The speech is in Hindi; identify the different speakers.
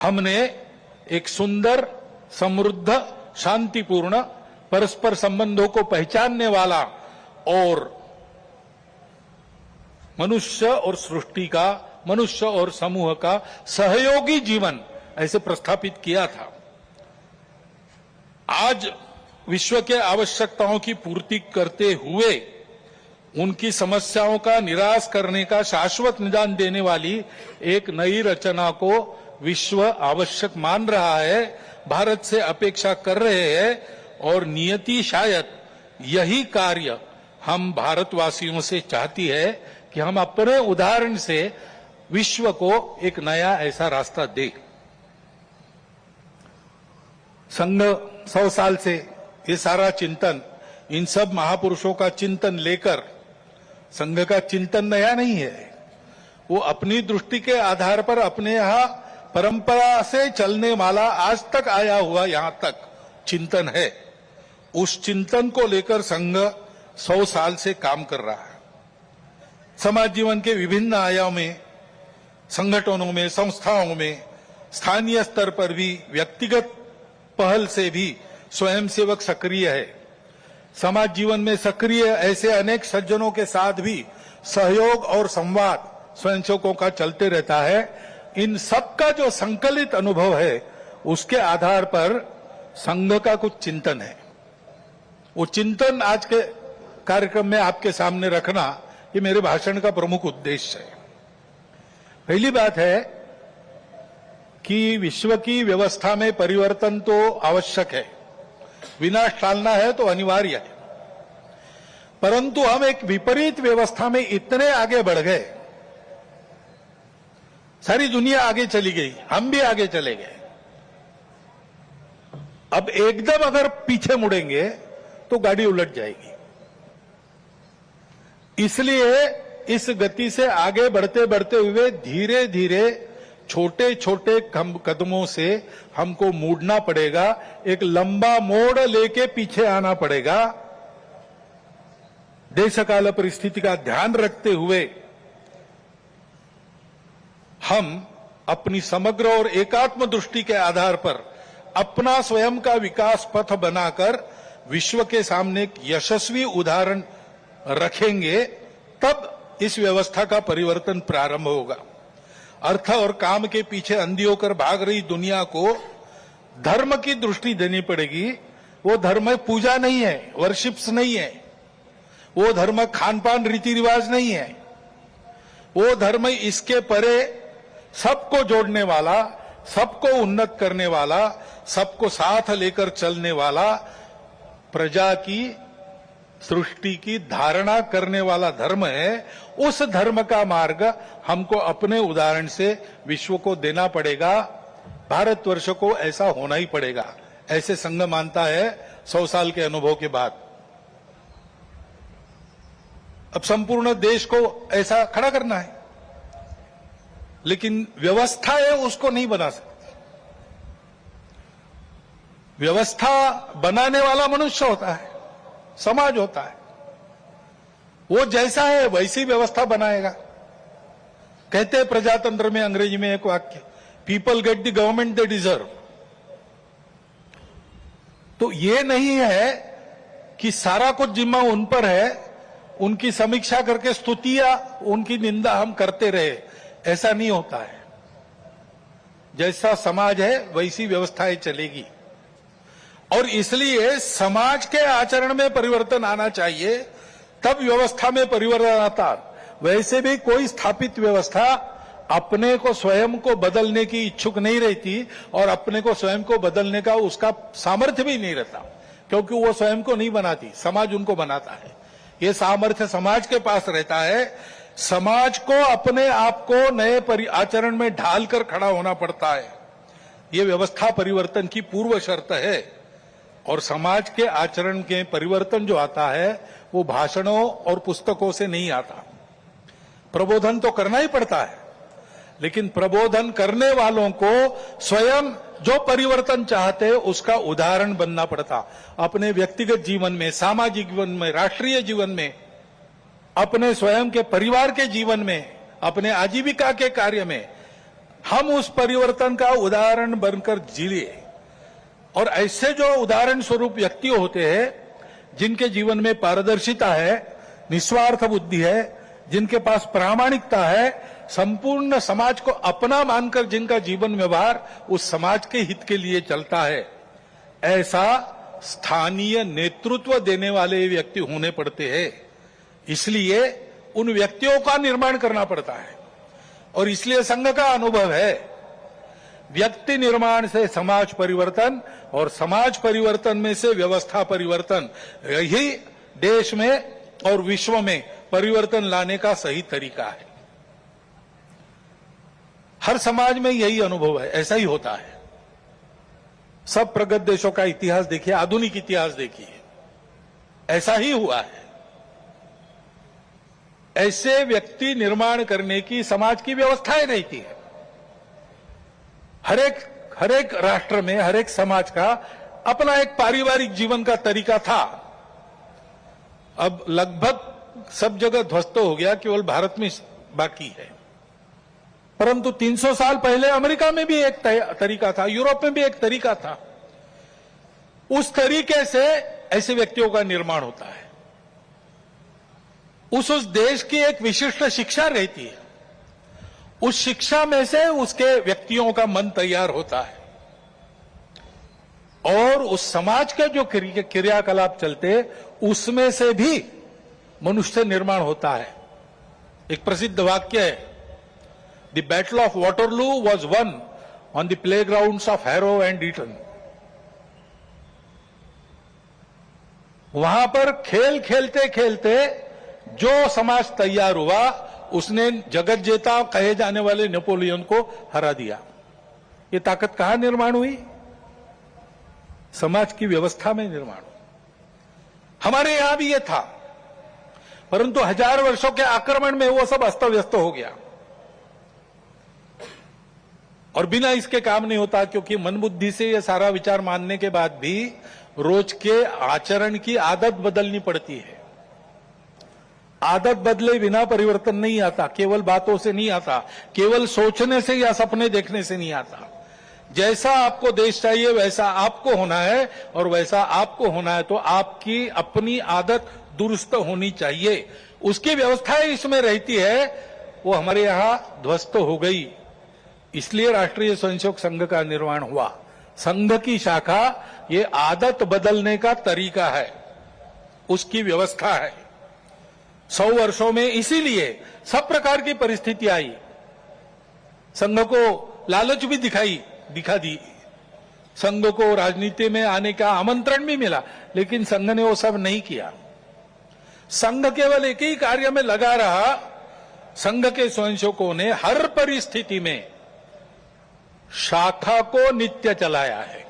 Speaker 1: हमने एक सुंदर, समृद्ध, शांतिपूर्ण, परस्पर संबंधों को पहचानने वाला और मनुष्य और सृष्टि का, मनुष्य और समूह का सहयोगी जीवन ऐसे प्रस्थापित किया था। आज विश्व के आवश्यकताओं की पूर्ति करते हुए उनकी समस्याओं का निराश करने का शाश्वत निदान देने वाली एक नई रचना को विश्व आवश्यक मान रहा है, भारत से अपेक्षा कर रहे हैं और नियति शायद यही कार्य हम भारतवासियों से चाहती है कि हम अपने उदाहरण से विश्व को एक नया ऐसा रास्ता दें। संघ 100 साल से ये सारा चिंतन, इन सब महापुरुषों का चिंतन लेकर, संघ का चिंतन नया नहीं है, वो अपनी दृष्टि के आधार पर अपने यहां परंपरा से चलने वाला आज तक आया हुआ यहां तक चिंतन है। उस चिंतन को लेकर संघ 100 साल से काम कर रहा है। समाज जीवन के विभिन्न आयामों में, संगठनों में, संस्थाओं में, स्थानीय स्तर पर भी, व्यक्तिगत पहल से भी स्वयंसेवक सक्रिय है। समाज जीवन में सक्रिय ऐसे अनेक सज्जनों के साथ भी सहयोग और संवाद स्वयंसेवकों का चलते रहता है। इन सब का जो संकलित अनुभव है, उसके आधार पर संघ का कुछ चिंतन है। वो चिंतन आज के कार्यक्रम में आपके सामने रखना, ये मेरे भाषण का प्रमुख उद्देश्य है। पहली बात है कि विश्व की व्यवस्था में परिवर्तन तो आवश्यक है, विनाश टालना है तो अनिवार्य है, परंतु हम एक विपरीत व्यवस्था में इतने आगे बढ़ गए, सारी दुनिया आगे चली गई, हम भी आगे चले गए। अब एकदम अगर पीछे मुड़ेंगे तो गाड़ी उलट जाएगी। इसलिए इस गति से आगे बढ़ते बढ़ते हुए धीरे धीरे छोटे छोटे कदमों से हमको मुड़ना पड़ेगा, एक लंबा मोड़ लेके पीछे आना पड़ेगा। देशकाल परिस्थिति का ध्यान रखते हुए हम अपनी समग्र और एकात्म दृष्टि के आधार पर अपना स्वयं का विकास पथ बनाकर विश्व के सामने एक यशस्वी उदाहरण रखेंगे, तब इस व्यवस्था का परिवर्तन प्रारंभ होगा। अर्थ और काम के पीछे अंधी होकर भाग रही दुनिया को धर्म की दृष्टि देनी पड़ेगी। वो धर्म पूजा नहीं है, वर्शिप्स नहीं है, वो धर्म खान पान रीति रिवाज नहीं है, वो धर्म इसके परे सबको जोड़ने वाला, सबको उन्नत करने वाला, सबको साथ लेकर चलने वाला, प्रजा की, सृष्टि की धारणा करने वाला धर्म है। उस धर्म का मार्ग हमको अपने उदाहरण से विश्व को देना पड़ेगा। भारतवर्ष को ऐसा होना ही पड़ेगा, ऐसे संघ मानता है 100 साल के अनुभव के बाद। अब संपूर्ण देश को ऐसा खड़ा करना है, लेकिन व्यवस्था है उसको नहीं बना सकते। व्यवस्था बनाने वाला मनुष्य होता है, समाज होता है, वो जैसा है वैसी व्यवस्था बनाएगा। कहते हैं प्रजातंत्र में अंग्रेजी में एक वाक्य, people get the government they deserve. तो ये नहीं है कि सारा कुछ जिम्मा उन पर है, उनकी समीक्षा करके स्तुतियां, उनकी निंदा हम करते रहे, ऐसा नहीं होता है। जैसा समाज है वैसी व्यवस्थाएं चलेगी, और इसलिए समाज के आचरण में परिवर्तन आना चाहिए, तब व्यवस्था में परिवर्तन आता। वैसे भी कोई स्थापित व्यवस्था अपने को स्वयं को बदलने की इच्छुक नहीं रहती, और अपने को स्वयं को बदलने का उसका सामर्थ्य भी नहीं रहता, क्योंकि वो स्वयं को नहीं बनाती, समाज उनको बनाता है। ये सामर्थ्य समाज के पास रहता है। समाज को अपने आप को नए आचरण में ढालकर खड़ा होना पड़ता है। ये व्यवस्था परिवर्तन की पूर्व शर्त है, और समाज के आचरण के परिवर्तन जो आता है वो भाषणों और पुस्तकों से नहीं आता। प्रबोधन तो करना ही पड़ता है, लेकिन प्रबोधन करने वालों को स्वयं जो परिवर्तन चाहते हैं उसका उदाहरण बनना पड़ता। अपने व्यक्तिगत जीवन में, सामाजिक जीवन में, राष्ट्रीय जीवन में, अपने स्वयं के परिवार के जीवन में, अपने आजीविका के कार्य में हम उस परिवर्तन का उदाहरण बनकर जिए। और ऐसे जो उदाहरण स्वरूप व्यक्ति होते हैं, जिनके जीवन में पारदर्शिता है, निस्वार्थ बुद्धि है, जिनके पास प्रामाणिकता है, संपूर्ण समाज को अपना मानकर जिनका जीवन व्यवहार उस समाज के हित के लिए चलता है, ऐसा स्थानीय नेतृत्व देने वाले व्यक्ति होने पड़ते हैं। इसलिए उन व्यक्तियों का निर्माण करना पड़ता है। और इसलिए संघ का अनुभव है, व्यक्ति निर्माण से समाज परिवर्तन और समाज परिवर्तन में से व्यवस्था परिवर्तन, यही देश में और विश्व में परिवर्तन लाने का सही तरीका है। हर समाज में यही अनुभव है, ऐसा ही होता है। सब प्रगत देशों का इतिहास देखिए, आधुनिक इतिहास देखिए, ऐसा ही हुआ है। ऐसे व्यक्ति निर्माण करने की समाज की व्यवस्थाएं रहती है। हर एक राष्ट्र में, हर एक समाज का अपना एक पारिवारिक जीवन का तरीका था। अब लगभग सब जगह ध्वस्त हो गया, केवल भारत में बाकी है। परंतु 300 साल पहले अमेरिका में भी एक तरीका था, यूरोप में भी एक तरीका था। उस तरीके से ऐसे व्यक्तियों का निर्माण होता है। उस देश की एक विशिष्ट शिक्षा रहती है, उस शिक्षा में से उसके व्यक्तियों का मन तैयार होता है और उस समाज के जो क्रियाकलाप चलते उसमें से भी मनुष्य निर्माण होता है। एक प्रसिद्ध वाक्य है, the battle of Waterloo was won on the playgrounds of Harrow and Eton. वहां पर खेल खेलते खेलते जो समाज तैयार हुआ, उसने जगत जेता कहे जाने वाले नेपोलियन को हरा दिया। ये ताकत कहां निर्माण हुई? समाज की व्यवस्था में निर्माण हुई। हमारे यहां भी ये था, परंतु 1000 वर्षों के आक्रमण में वो सब अस्त व्यस्त हो गया और बिना इसके काम नहीं होता, क्योंकि मन बुद्धि से ये सारा विचार मानने के बाद भी रोज के आचरण की आदत बदलनी पड़ती है। आदत बदले बिना परिवर्तन नहीं आता, केवल बातों से नहीं आता, केवल सोचने से या सपने देखने से नहीं आता। जैसा आपको देश चाहिए वैसा आपको होना है, और वैसा आपको होना है तो आपकी अपनी आदत दुरुस्त होनी चाहिए। उसकी व्यवस्थाएं इसमें रहती है, वो हमारे यहां ध्वस्त हो गई। इसलिए राष्ट्रीय स्वयंसेवक संघ का निर्माण हुआ। संघ की शाखा ये आदत बदलने का तरीका है, उसकी व्यवस्था है। 100 वर्षों में इसीलिए सब प्रकार की परिस्थिति आई। संघ को लालच भी दिखा दी, संघ को राजनीति में आने का आमंत्रण भी मिला, लेकिन संघ ने वो सब नहीं किया। संघ केवल एक ही कार्य में लगा रहा। संघ के स्वयंसेवकों ने हर परिस्थिति में शाखा को नित्य चलाया है।